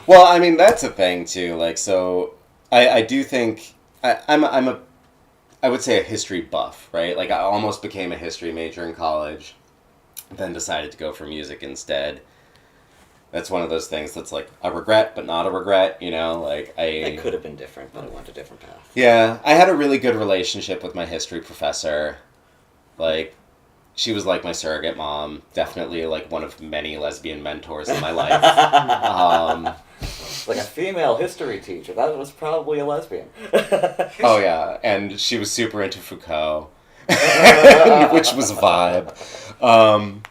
Well, I mean, that's a thing, too. Like, so, I do think, I would say a history buff, right? Like, I almost became a history major in college, then decided to go for music instead. That's one of those things that's like a regret, but not a regret, you know? Like, It could have been different, but I went a different path. Yeah, I had a really good relationship with my history professor. Like, she was like my surrogate mom. Definitely, like, one of many lesbian mentors in my life. Like a female history teacher. That was probably a lesbian. Oh, yeah. And she was super into Foucault, which was a vibe.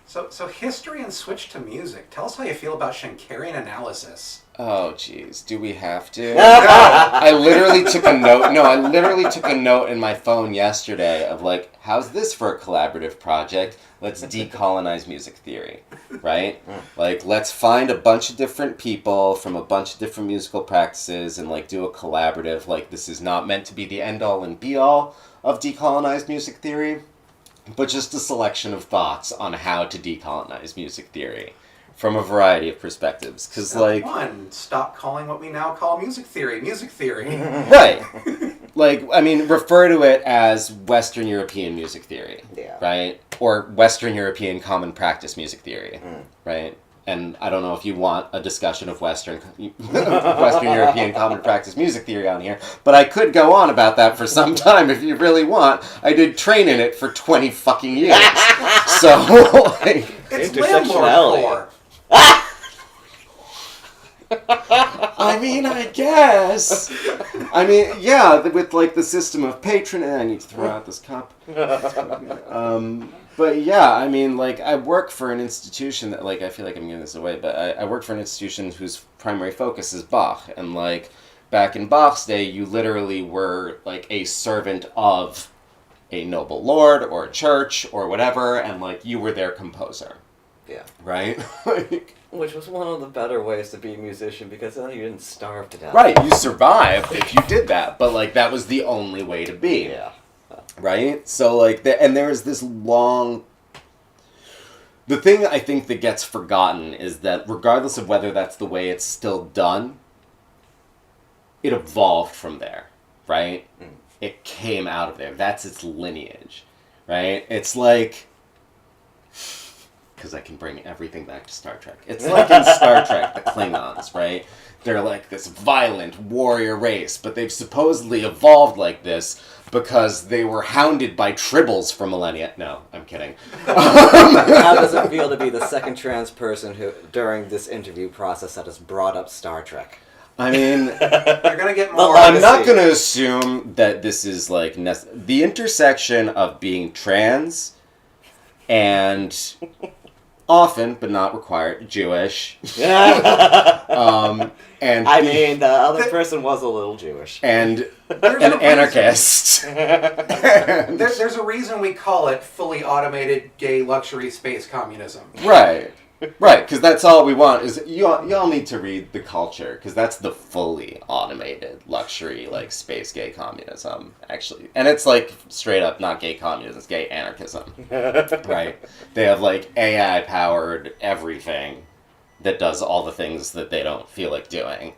So history and switch to music. Tell us how you feel about Schenkerian analysis. Oh, jeez. Do we have to? I literally took a note. No, I literally took a note in my phone yesterday of, like, how's this for a collaborative project? Let's decolonize music theory, right? Like, let's find a bunch of different people from a bunch of different musical practices and, like, do a collaborative. Like, this is not meant to be the end-all and be-all of decolonized music theory, but just a selection of thoughts on how to decolonize music theory from a variety of perspectives. Because, like... One, stop calling what we now call music theory. Right. Like, I mean, refer to it as Western European music theory, right? Or Western European common practice music theory, right? And I don't know if you want a discussion of Western European common practice music theory on here, but I could go on about that for some time if you really want. I did train in it for 20 fucking years. So, like... It's landlord. I mean, I guess. I mean, yeah, with, like, the system of patronage... I need to throw out this cup. But, yeah, I mean, like, I work for an institution that, like, I feel like I'm giving this away, but I work for an institution whose primary focus is Bach. And, like, back in Bach's day, you literally were, like, a servant of a noble lord or a church or whatever, and, like, you were their composer. Yeah. Right? Like... Which was one of the better ways to be a musician, because then you didn't starve to death. Right, you survived if you did that, but, like, that was the only way to be. Yeah. Right? So, like, and there's this long... The thing I think that gets forgotten is that regardless of whether that's the way it's still done, it evolved from there, right? It came out of there. That's its lineage, right? It's like... Because I can bring everything back to Star Trek. It's like in Star Trek, the Klingons, right? They're like this violent warrior race, but they've supposedly evolved like this because they were hounded by tribbles for millennia. No, I'm kidding. How does it feel to be the second trans person who, during this interview process, that has brought up Star Trek? I mean... You're going to get more... I'm not going to assume that this is, like, the intersection of being trans and... often, but not required, Jewish. And I mean, the other person was a little Jewish. And an anarchist. There's a reason we call it fully automated gay luxury space communism. Right. Right, because that's all we want is y'all need to read The Culture, because that's the fully automated luxury, like, space gay communism, actually. And it's, like, straight up not gay communism, it's gay anarchism. Right? They have, like, AI-powered everything that does all the things that they don't feel like doing.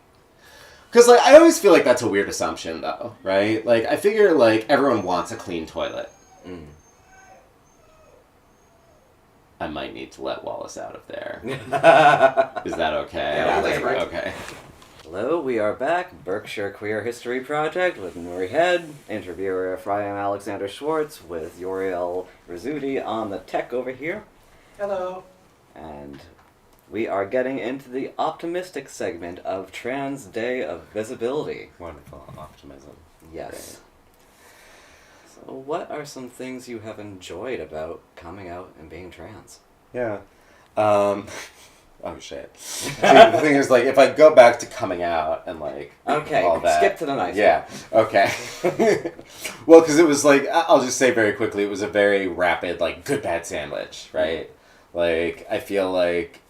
Because, like, I always feel like that's a weird assumption, though, right? Like, I figure, like, everyone wants a clean toilet. I might need to let Wallace out of there. Is that okay? Yeah, that's right. Okay. Hello, we are back. Berkshire Queer History Project with Nuri Héd, interviewer Ephraim Alexander Schwartz with Uriel Rizzuti on the tech over here. Hello. And we are getting into the optimistic segment of Trans Day of Visibility. Wonderful optimism. Yes. Great. So what are some things you have enjoyed about coming out and being trans? Yeah. Oh, shit. See, the thing is, like, if I go back to coming out and, like, okay, all that... skip to the nice Yeah, okay. Well, because it was, like, I'll just say very quickly, it was a very rapid, like, good, bad sandwich, right? Like, I feel like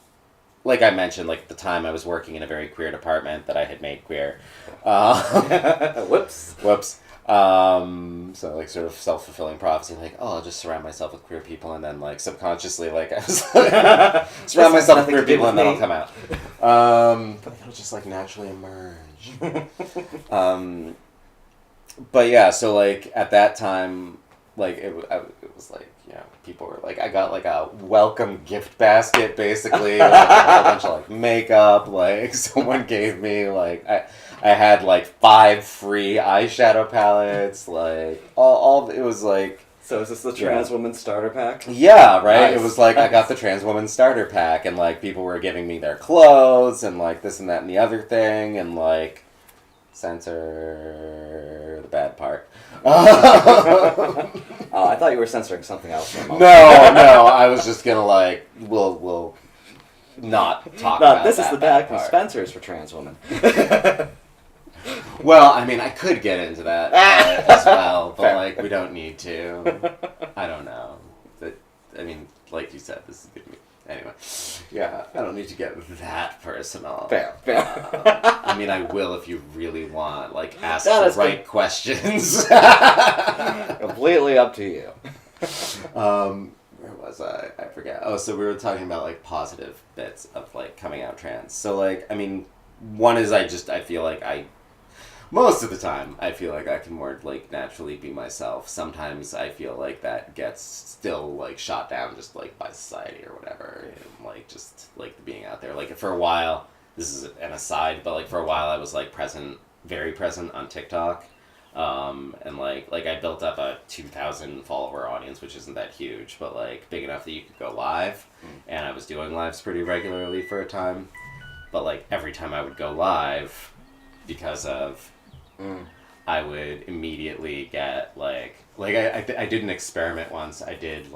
I mentioned, like, at the time I was working in a very queer department that I had made queer. Whoops. So like sort of self-fulfilling prophecy, like, oh, I'll just surround myself with queer people, and then like subconsciously, like I was like, surround myself with queer people, and then I'll come out. But it'll just like naturally emerge. But yeah, so like at that time, like it was like, you know, people were like, I got like a welcome gift basket basically, like, a whole bunch of like makeup, like someone gave me like I had like 5 free eyeshadow palettes, like all it was like. So is this the trans woman starter pack? Yeah, right. Nice. It was like I got the trans woman starter pack, and like people were giving me their clothes and like this and that and the other thing, and like censor the bad part. Oh, I thought you were censoring something else for a moment. No, I was just gonna like we'll not talk about this that is the bad part. Spencer's for trans women. Well, I mean, I could get into that as well, but Fair. like we don't need to. I don't know. I mean, like you said, this is good. Anyway, yeah, I don't need to get that personal. Fair. I mean, I will if you really want. Like, ask That the is right questions. Completely up to you. Where was I? I forget. Oh, so we were talking about like positive bits of like coming out trans. So like, I mean, one is I feel like most of the time, I feel like I can more, like, naturally be myself. Sometimes I feel like that gets still, like, shot down just, like, by society or whatever. And, like, just, like, being out there. Like, for a while, this is an aside, but, like, for a while I was, like, very present on TikTok. And, like, I built up a 2,000 follower audience, which isn't that huge, but, like, big enough that you could go live. And I was doing lives pretty regularly for a time. But, like, every time I would go live, because of... I would immediately get like I did an experiment once. I did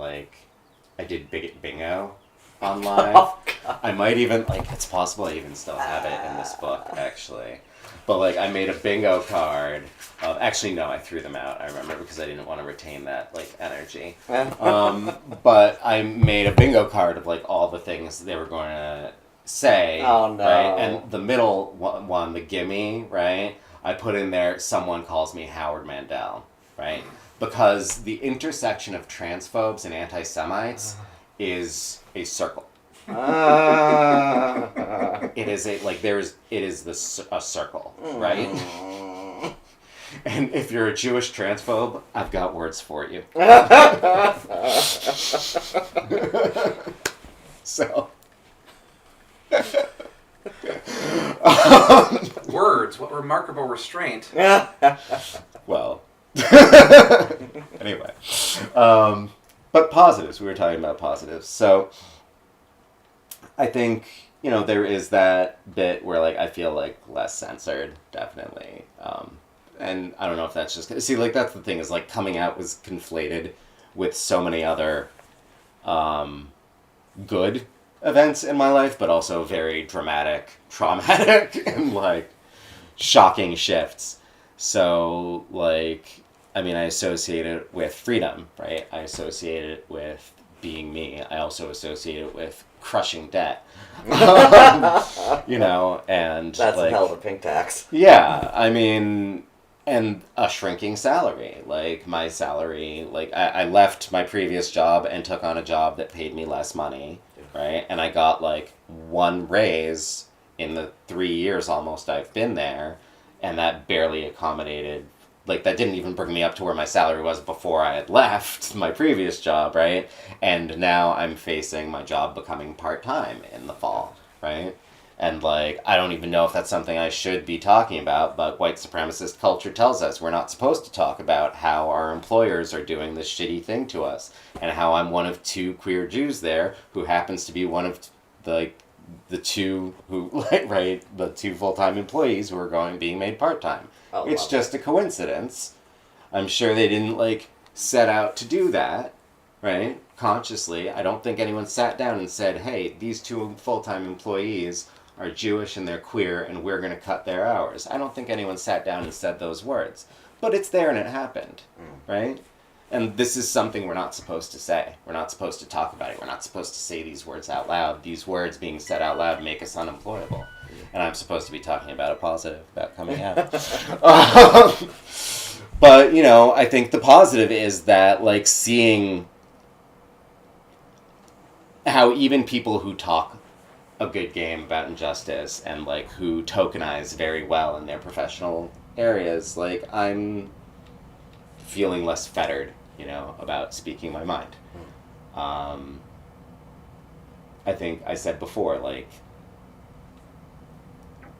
Bigot Bingo on live. Oh, God. I might even it's possible I even still have it in this book actually. But like I made a bingo card of actually no, I threw them out. I remember because I didn't want to retain that like energy. But I made a bingo card of like all the things they were going to say. Oh no! Right? And the middle one, the gimme, right? I put in there, someone calls me Howard Mandel, right? Because the intersection of transphobes and anti-Semites is a circle. It is a circle, right? And if you're a Jewish transphobe, I've got words for you. So... Words, what remarkable restraint. Well, anyway. But positives, we were talking about positives. So, I think, you know, there is that bit where, like, I feel, like, less censored, definitely. And I don't know if that's just... See, like, that's the thing, is, like, coming out was conflated with so many other good events in my life, but also very dramatic, traumatic, and, like, shocking shifts. So, like, I mean, I associate it with freedom, right? I associate it with being me. I also associate it with crushing debt. You know, and... That's like, a hell of a pink tax. Yeah, I mean... And a shrinking salary. Like, my salary... Like, I left my previous job and took on a job that paid me less money, right? And I got, like, 1 raise in the 3 years almost I've been there, and that barely accommodated... Like, that didn't even bring me up to where my salary was before I had left my previous job, right? And now I'm facing my job becoming part-time in the fall, right? And, like, I don't even know if that's something I should be talking about, but white supremacist culture tells us we're not supposed to talk about how our employers are doing this shitty thing to us, and how I'm one of 2 queer Jews there who happens to be one of, the 2 who, like, right, the 2 full-time employees who are being made part-time. Oh, it's just a coincidence. I'm sure they didn't, like, set out to do that, right, consciously. I don't think anyone sat down and said, hey, these 2 full-time employees are Jewish and they're queer and we're going to cut their hours. I don't think anyone sat down and said those words. But it's there and it happened, right? And this is something we're not supposed to say. We're not supposed to talk about it. We're not supposed to say these words out loud. These words being said out loud make us unemployable. And I'm supposed to be talking about a positive, about coming out. But, you know, I think the positive is that, like, seeing how even people who talk a good game about injustice and, like, who tokenize very well in their professional areas, like, I'm feeling less fettered, you know, about speaking my mind. I think I said before, like,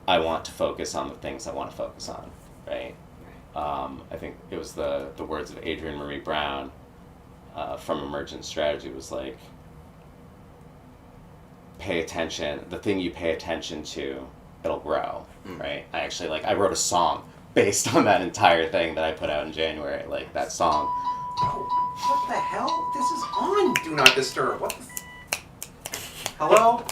I want to focus on the things I want to focus on, right? I think it was the words of Adrienne Marie Brown from Emergent Strategy was like, pay attention, the thing you pay attention to, it'll grow, right? I actually, like, I wrote a song based on that entire thing that I put out in January, like, that song. Oh, what the hell? This is on Do Not Disturb. What the... Hello?